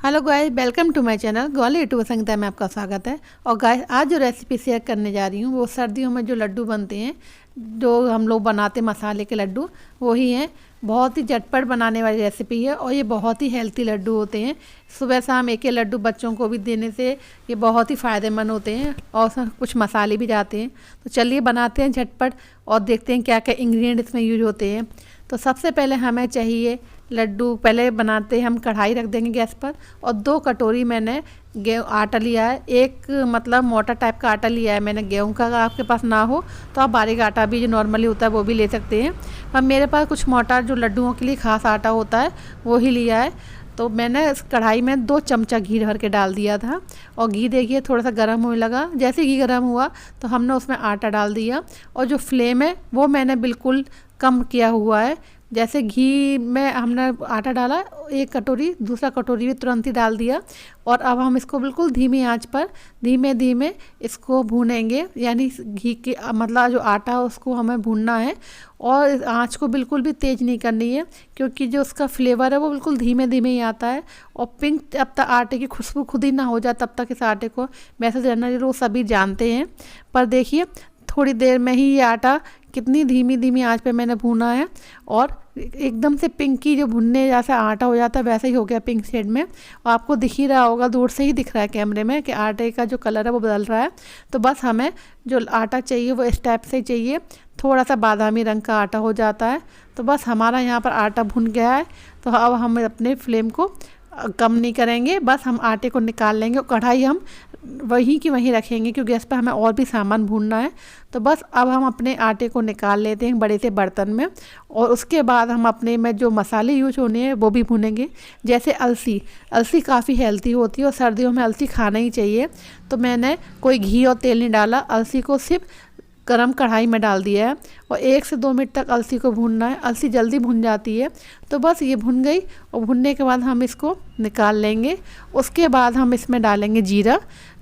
Hello guys, welcome to my channel ग्वाली YouTube Sangeeta में आपका स्वागत है। और गाइस, आज जो रेसिपी शेयर करने जा रही हूँ वो सर्दियों में जो लड्डू बनते हैं, जो हम लोग बनाते मसाले के लड्डू, वही हैं। बहुत ही झटपट बनाने वाली रेसिपी है और ये बहुत ही हेल्थी लड्डू होते हैं। सुबह शाम एक लड्डू बच्चों को भी देने से ये बहुत ही फ़ायदेमंद होते हैं और उसमें कुछ मसाले भी जाते हैं। तो चलिए बनाते हैं झटपट और देखते हैं क्या क्या इंग्रेडिएंट इसमें यूज होते हैं। तो सबसे पहले हमें चाहिए लड्डू। पहले बनाते हैं, हम कढ़ाई रख देंगे गैस पर और 2 कटोरी मैंने गेहूँ आटा लिया है। एक मतलब मोटा टाइप का आटा लिया है मैंने गेहूँ का। अगर आपके पास ना हो तो आप बारीक आटा भी जो नॉर्मली होता है वो भी ले सकते हैं, पर मेरे पास कुछ मोटा जो लड्डुओं के लिए ख़ास आटा होता है वो ही लिया है। तो मैंने इस कढ़ाई में 2 चमचा घी भर के डाल दिया था और घी देखिए थोड़ा सा गर्म होने लगा। जैसे घी गर्म हुआ तो हमने उसमें आटा डाल दिया और जो फ्लेम है वो मैंने बिल्कुल कम किया हुआ है। जैसे घी में हमने आटा डाला, 1 कटोरी, दूसरा कटोरी भी तुरंत ही डाल दिया और अब हम इसको बिल्कुल धीमी आंच पर धीमे धीमे इसको भूनेंगे। यानी घी के मतलब जो आटा है उसको हमें भूनना है और आंच को बिल्कुल भी तेज़ नहीं करनी है, क्योंकि जो उसका फ्लेवर है वो बिल्कुल धीमे धीमे ही आता है। और पिंक जब तक आटे की खुशबू खुद ही ना हो जाए तब तक इस आटे को, वैसे जनरली लोग सभी जानते हैं, पर देखिए थोड़ी देर में ही ये आटा कितनी धीमी धीमी आंच पे मैंने भूना है और एकदम से पिंकी जो भुनने जैसा आटा हो जाता है वैसे ही हो गया पिंक शेड में। और आपको दिख ही रहा होगा, दूर से ही दिख रहा है कैमरे में कि आटे का जो कलर है वो बदल रहा है। तो बस हमें जो आटा चाहिए वो इस टाइप से चाहिए, थोड़ा सा बादामी रंग का आटा हो जाता है। तो बस हमारा यहाँ पर आटा भुन गया है। तो अब हम अपने फ्लेम को कम नहीं करेंगे, बस हम आटे को निकाल लेंगे और कढ़ाई हम वहीं की वहीं रखेंगे क्योंकि गैस पर हमें और भी सामान भूनना है। तो बस अब हम अपने आटे को निकाल लेते हैं बड़े से बर्तन में और उसके बाद हम अपने में जो मसाले यूज होने हैं वो भी भूनेंगे। जैसे अलसी, अलसी काफ़ी हेल्थी होती है और सर्दियों में अलसी खाना ही चाहिए। तो मैंने कोई घी और तेल नहीं डाला, अलसी को सिर्फ गरम कढ़ाई में डाल दिया है और 1 से 2 मिनट तक अलसी को भूनना है। अलसी जल्दी भुन जाती है। तो बस ये भुन गई और भुनने के बाद हम इसको निकाल लेंगे। उसके बाद हम इसमें डालेंगे जीरा।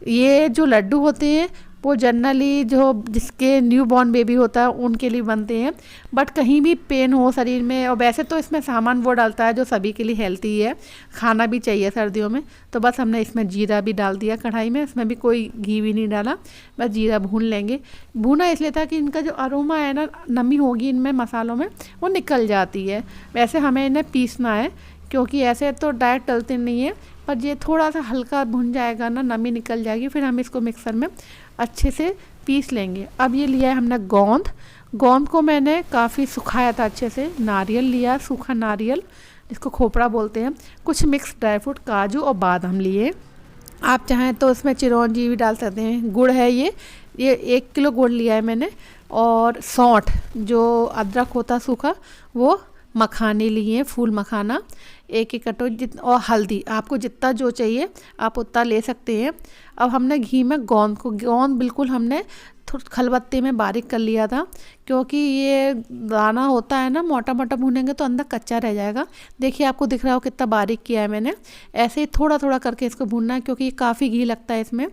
ये जो लड्डू होते हैं वो जनरली जो जिसके न्यू बॉर्न बेबी होता है उनके लिए बनते हैं, बट कहीं भी पेन हो शरीर में, और वैसे तो इसमें सामान वो डालता है जो सभी के लिए हेल्थी है, खाना भी चाहिए सर्दियों में। तो बस हमने इसमें जीरा भी डाल दिया कढ़ाई में, इसमें भी कोई घी भी नहीं डाला, बस जीरा भून लेंगे। भूना इसलिए था कि इनका जो अरोमा है ना, नमी होगी इनमें मसालों में, वो निकल जाती है। वैसे हमें इन्हें पीसना है क्योंकि ऐसे तो डायरेक्ट तलते नहीं है, पर ये थोड़ा सा हल्का भुन जाएगा ना, नमी निकल जाएगी, फिर हम इसको मिक्सर में अच्छे से पीस लेंगे। अब ये लिया है हमने गोंद। गोंद को मैंने काफ़ी सुखाया था अच्छे से। नारियल लिया, सूखा नारियल, इसको खोपड़ा बोलते हैं। कुछ मिक्स ड्राई फ्रूट, काजू और बादाम लिए। आप चाहें तो इसमें चिरौंजी भी डाल सकते हैं। गुड़ है ये 1 किलो गुड़ लिया है मैंने। और सौंठ, जो अदरक होता सूखा, वो मखाने लिए हैं, फूल मखाना 1 कटोरी और हल्दी, आपको जितना जो चाहिए आप उतना ले सकते हैं। अब हमने घी में गोंद बिल्कुल हमने खलबत्ते में बारीक कर लिया था, क्योंकि ये दाना होता है ना, मोटा मोटा भूनेंगे तो अंदर कच्चा रह जाएगा। देखिए आपको दिख रहा हो कितना बारीक किया है मैंने। ऐसे ही थोड़ा थोड़ा करके इसको भूनना है क्योंकि ये काफ़ी घी लगता है इसमें।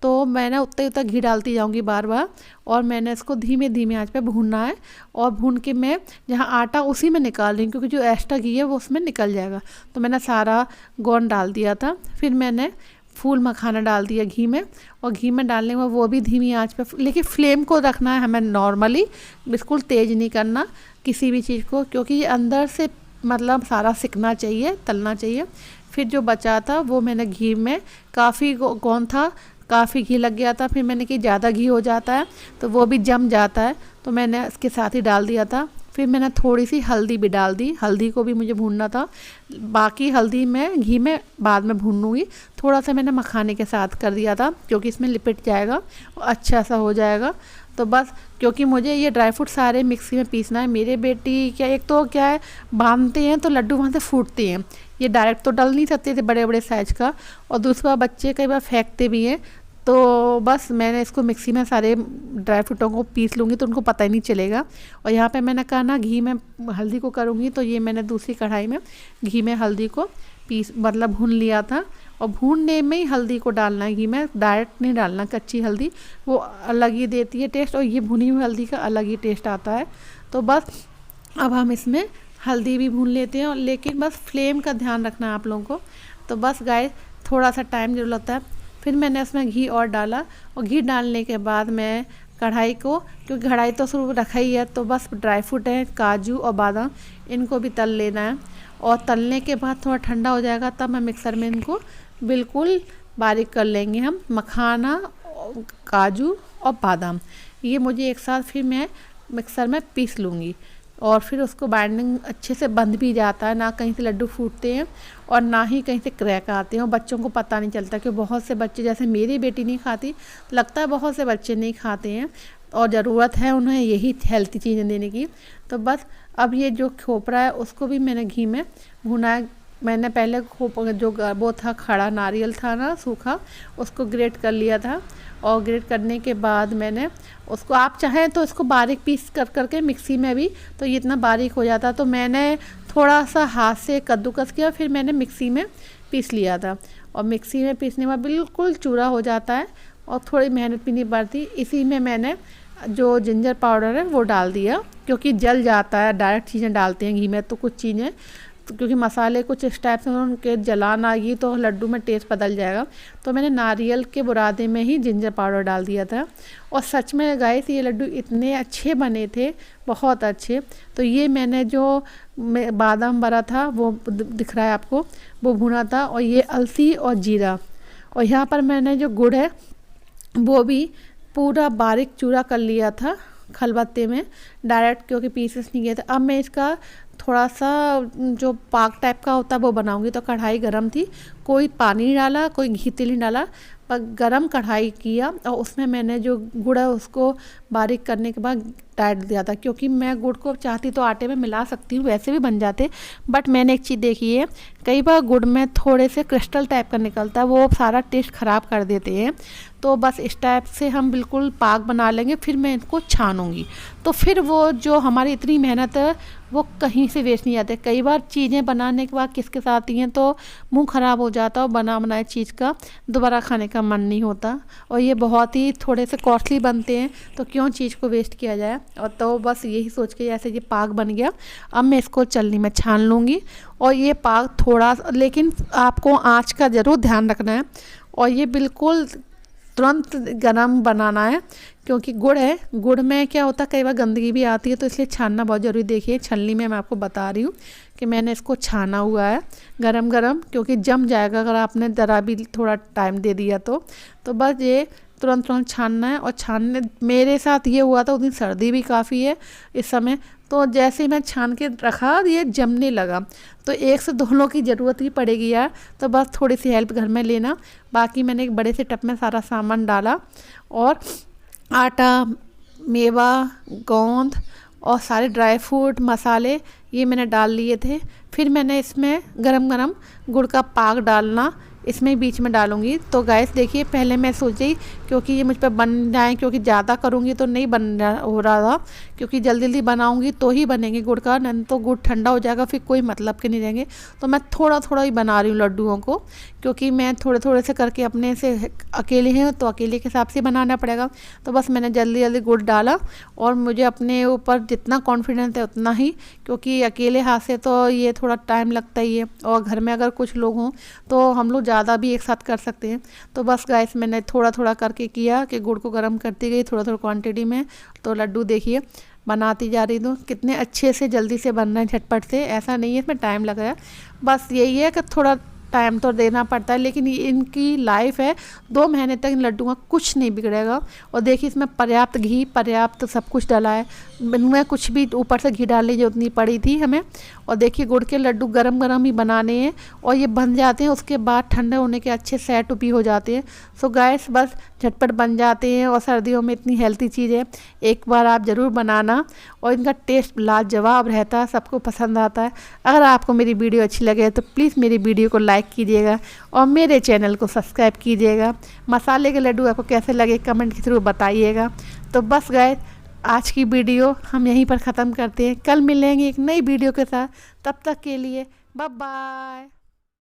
तो मैंने उतना ही उतना घी डालती जाऊंगी बार बार और मैंने इसको धीमे धीमे आंच पे भूनना है। और भून के मैं जहाँ आटा उसी में निकाल रही हूँ क्योंकि जो एक्स्ट्रा घी है वो उसमें निकल जाएगा। तो मैंने सारा गोंद डाल दिया था, फिर मैंने फूल मखाना डाल दिया घी में, और घी में डालने में वो भी धीमी आंच पे, लेकिन फ्लेम को रखना है हमें नॉर्मली, बिल्कुल तेज़ नहीं करना किसी भी चीज़ को, क्योंकि ये अंदर से मतलब सारा सिकना चाहिए, तलना चाहिए। फिर जो बचा था वो मैंने घी में, काफ़ी गोंद था, काफ़ी घी लग गया था, फिर मैंने कि ज़्यादा घी हो जाता है तो वो भी जम जाता है, तो मैंने इसके साथ ही डाल दिया था। फिर मैंने थोड़ी सी हल्दी भी डाल दी, हल्दी को भी मुझे भूनना था। बाकी हल्दी मैं घी में बाद में भून लूँगी। थोड़ा सा मैंने मखाने के साथ कर दिया था क्योंकि इसमें लिपट जाएगा और अच्छा सा हो जाएगा। तो बस क्योंकि मुझे ये ड्राई फ्रूट सारे मिक्सी में पीसना है। मेरे बेटी क्या, एक तो क्या है, बांधते हैं तो लड्डू वहाँ से फूटते हैं, ये डायरेक्ट तो डल नहीं सकते थे बड़े बड़े साइज़ का, और दूसरा बच्चे कई बार फेंकते भी हैं। तो बस मैंने इसको मिक्सी में सारे ड्राई फ्रूटों को पीस लूँगी तो उनको पता ही नहीं चलेगा। और यहाँ पे मैंने कहा ना घी में हल्दी को करूँगी, तो ये मैंने दूसरी कढ़ाई में घी में हल्दी को मतलब भून लिया था। और भूनने में ही हल्दी को डालना है घी में, डायरेक्ट नहीं डालना। कच्ची हल्दी वो अलग ही देती है टेस्ट और ये भुनी हुई हल्दी का अलग ही टेस्ट आता है। तो बस अब हम इसमें हल्दी भी भून लेते हैं, लेकिन बस फ्लेम का ध्यान रखना है आप लोगों को। तो बस गाइस थोड़ा सा टाइम जरूर लगता है। फिर मैंने उसमें घी और डाला, और घी डालने के बाद मैं कढ़ाई को, क्योंकि कढ़ाई तो शुरू रखा ही है, तो बस ड्राई फ्रूट है, काजू और बादाम, इनको भी तल लेना है। और तलने के बाद थोड़ा ठंडा हो जाएगा तब मैं मिक्सर में इनको बिल्कुल बारीक कर लेंगे हम, मखाना, काजू और बादाम, ये मुझे एक साथ फिर मैं मिक्सर में पीस लूँगी। और फिर उसको बाइंडिंग अच्छे से बंध भी जाता है, ना कहीं से लड्डू फूटते हैं और ना ही कहीं से क्रैक आते हैं, और बच्चों को पता नहीं चलता। कि बहुत से बच्चे, जैसे मेरी बेटी नहीं खाती, लगता है बहुत से बच्चे नहीं खाते हैं, और ज़रूरत है उन्हें यही हेल्थी चीज़ें देने की। तो बस अब ये जो खोपरा है उसको भी मैंने घी में भुना है। मैंने पहले जो वो था खड़ा नारियल था ना सूखा, उसको ग्रेट कर लिया था, और ग्रेट करने के बाद मैंने उसको, आप चाहें तो इसको बारीक पीस कर करके मिक्सी में भी, तो ये इतना बारीक हो जाता। तो मैंने थोड़ा सा हाथ से कद्दूकस किया, फिर मैंने मिक्सी में पीस लिया था, और मिक्सी में पीसने में बिल्कुल चूरा हो जाता है और थोड़ी मेहनत भी नहीं पड़ती। इसी में मैंने जो जिंजर पाउडर है वो डाल दिया, क्योंकि जल जाता है डायरेक्ट चीज़ें डालते हैं घी में, तो कुछ चीज़ें क्योंकि मसाले कुछ इस टाइप से उनके जलान आ गई तो लड्डू में टेस्ट बदल जाएगा। तो मैंने नारियल के बुरादे में ही जिंजर पाउडर डाल दिया था, और सच में गाइस ये लड्डू इतने अच्छे बने थे, बहुत अच्छे। तो ये मैंने जो बादाम भरा था वो दिख रहा है आपको, वो भुना था, और ये अलसी और जीरा, और यहाँ पर मैंने जो गुड़ है वो भी पूरा बारीक चूरा कर लिया था खलबत्ते में डायरेक्ट, क्योंकि पीसेस नहीं गए थे। अब मैं इसका थोड़ा सा जो पाक टाइप का होता है वो बनाऊंगी। तो कढ़ाई गरम थी, कोई पानी नहीं डाला, कोई घी तेल नहीं डाला, पर गरम कढ़ाई किया, और उसमें मैंने जो गुड़ है उसको बारीक करने के बाद डाल दिया था। क्योंकि मैं गुड़ को चाहती तो आटे में मिला सकती हूँ, वैसे भी बन जाते, बट मैंने एक चीज़ देखी है, कई बार गुड़ में थोड़े से क्रिस्टल टाइप का निकलता है, वो सारा टेस्ट ख़राब कर देते हैं। तो बस इस टाइप से हम बिल्कुल पाक बना लेंगे, फिर मैं इनको छानूंगी, तो फिर वो जो हमारी इतनी मेहनत है वो कहीं से वेस्ट नहीं जाते। कई बार चीज़ें बनाने के बाद किसके साथ आती हैं तो मुंह ख़राब हो जाता और बना बनाए चीज़ का दोबारा खाने का मन नहीं होता, और ये बहुत ही थोड़े से कॉस्टली बनते हैं, तो क्यों चीज़ को वेस्ट किया जाए। और तो बस यही सोच के जैसे ये पाक बन गया, अब मैं इसको चलनी में छान लूँगी। और ये पाक थोड़ा, लेकिन आपको आँच का ज़रूर ध्यान रखना है, और ये बिल्कुल तुरंत गरम बनाना है, क्योंकि गुड़ है, गुड़ में क्या होता है कई बार गंदगी भी आती है, तो इसलिए छानना बहुत ज़रूरी। देखिए छलनी में मैं आपको बता रही हूँ कि मैंने इसको छाना हुआ है गरम गरम, क्योंकि जम जाएगा अगर आपने ज़रा भी थोड़ा टाइम दे दिया तो बस ये तुरंत तुरंत छानना है। और छानने, मेरे साथ ये हुआ था उस दिन सर्दी भी काफ़ी है इस समय, तो जैसे ही मैं छान के रखा ये जमने लगा, तो एक से दो लोगों की ज़रूरत ही पड़ेगी यार, तो बस थोड़ी सी हेल्प घर में लेना। बाकी मैंने एक बड़े से टब में सारा सामान डाला, और आटा, मेवा, गोंद और सारे ड्राई फ्रूट मसाले ये मैंने डाल लिए थे। फिर मैंने इसमें गरम गरम गुड़ का पाक डालना इसमें बीच में डालूंगी। तो गैस देखिए, पहले मैं सोची क्योंकि ये मुझ पर बन जाए, क्योंकि ज़्यादा करूँगी तो नहीं हो रहा था, क्योंकि जल्दी जल्दी बनाऊँगी तो ही बनेंगे गुड़ का, नहीं तो गुड़ ठंडा हो जाएगा फिर कोई मतलब के नहीं रहेंगे। तो मैं थोड़ा थोड़ा ही बना रही हूँ लड्डुओं को, क्योंकि मैं थोड़े थोड़े से करके अपने से अकेले हैं तो अकेले के हिसाब से बनाना पड़ेगा। तो बस मैंने जल्दी जल्दी गुड़ डाला, और मुझे अपने ऊपर जितना कॉन्फिडेंस है उतना ही, क्योंकि अकेले हाथ से तो ये थोड़ा टाइम लगता ही है, और घर में अगर कुछ लोग हों तो हम लोग ज़्यादा भी एक साथ कर सकते हैं। तो बस गाइस मैंने थोड़ा थोड़ा करके किया कि गुड़ को गर्म करती गई थोड़ा थोड़ा क्वांटिटी में। तो लड्डू देखिए बनाती जा रही हूँ, कितने अच्छे से जल्दी से बन रहे हैं झटपट से, ऐसा नहीं है इसमें टाइम लग रहा है। बस यही है कि थोड़ा टाइम तो देना पड़ता है, लेकिन इनकी लाइफ है, 2 महीने तक इन लड्डुओं का कुछ नहीं बिगड़ेगा। और देखिए इसमें पर्याप्त घी, पर्याप्त सब कुछ डाला है, इनमें कुछ भी ऊपर से घी डालने जो उतनी पड़ी थी हमें। और देखिए गुड़ के लड्डू गरम गरम ही बनाने हैं, और ये बन जाते हैं उसके बाद ठंडे होने के अच्छे सेट भी हो जाते हैं। सो गाइस बस झटपट बन जाते हैं, और सर्दियों में इतनी हेल्थी चीज़ है, एक बार आप ज़रूर बनाना, और इनका टेस्ट लाजवाब रहता है, सबको पसंद आता है। अगर आपको मेरी वीडियो अच्छी लगे तो प्लीज़ मेरी वीडियो को लाइक कीजिएगा, और मेरे चैनल को सब्सक्राइब कीजिएगा। मसाले के लड्डू आपको कैसे लगे कमेंट के थ्रू बताइएगा। तो बस गाइस आज की वीडियो हम यहीं पर ख़त्म करते हैं, कल मिलेंगे एक नई वीडियो के साथ, तब तक के लिए बाय बाय।